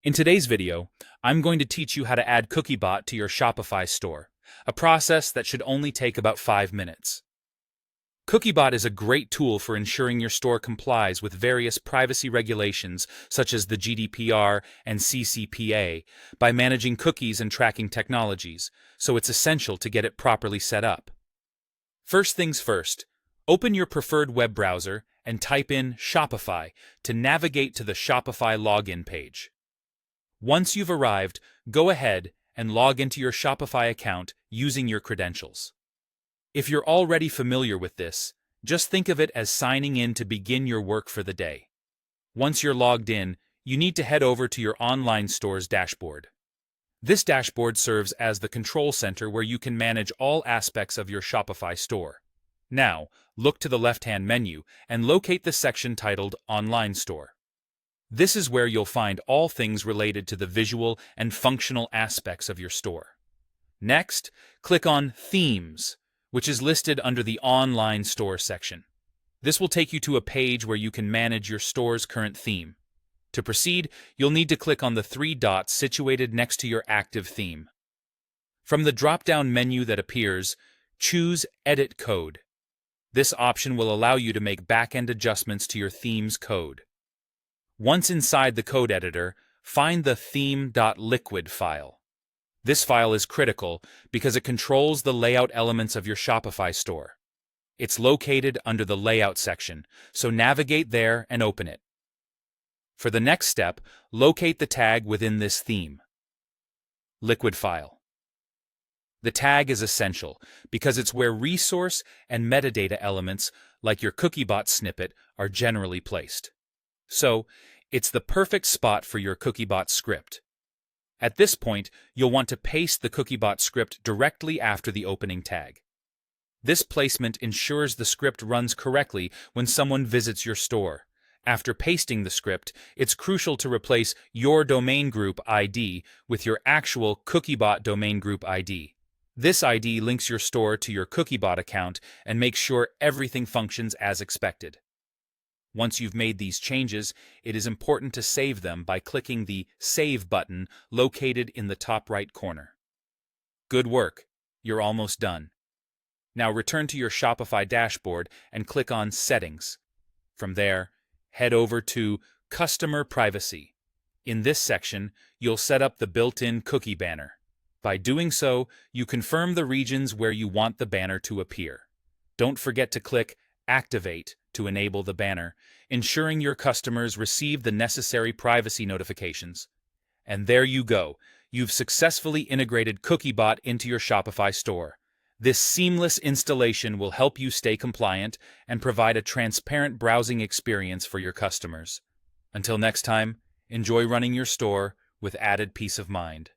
In today's video, I'm going to teach you how to add Cookiebot to your Shopify store, a process that should only take about 5 minutes. Cookiebot is a great tool for ensuring your store complies with various privacy regulations such as the GDPR and CCPA by managing cookies and tracking technologies, so it's essential to get it properly set up. First things first, open your preferred web browser and type in Shopify to navigate to the Shopify login page. Once you've arrived, go ahead and log into your Shopify account using your credentials. If you're already familiar with this, just think of it as signing in to begin your work for the day. Once you're logged in, you need to head over to your online store's dashboard. This dashboard serves as the control center where you can manage all aspects of your Shopify store. Now, look to the left-hand menu and locate the section titled Online Store. This is where you'll find all things related to the visual and functional aspects of your store. Next, click on Themes, which is listed under the Online Store section. This will take you to a page where you can manage your store's current theme. To proceed, you'll need to click on the 3 dots situated next to your active theme. From the drop-down menu that appears, choose Edit Code. This option will allow you to make back-end adjustments to your theme's code. Once inside the code editor, find the theme.liquid file. This file is critical because it controls the layout elements of your Shopify store. It's located under the Layout section, so navigate there and open it. For the next step, locate the tag within this theme. Liquid file. The tag is essential because it's where resource and metadata elements like your Cookiebot snippet are generally placed. So, it's the perfect spot for your Cookiebot script. At this point, you'll want to paste the Cookiebot script directly after the opening tag. This placement ensures the script runs correctly when someone visits your store. After pasting the script, it's crucial to replace your domain group ID with your actual Cookiebot domain group ID. This ID links your store to your Cookiebot account and makes sure everything functions as expected. Once you've made these changes, it is important to save them by clicking the Save button located in the top right corner. Good work! You're almost done. Now return to your Shopify dashboard and click on Settings. From there, head over to Customer Privacy. In this section, you'll set up the built-in cookie banner. By doing so, you confirm the regions where you want the banner to appear. Don't forget to click Activate to enable the banner, ensuring your customers receive the necessary privacy notifications. And there you go. You've successfully integrated Cookiebot into your Shopify store. This seamless installation will help you stay compliant and provide a transparent browsing experience for your customers. Until next time, enjoy running your store with added peace of mind.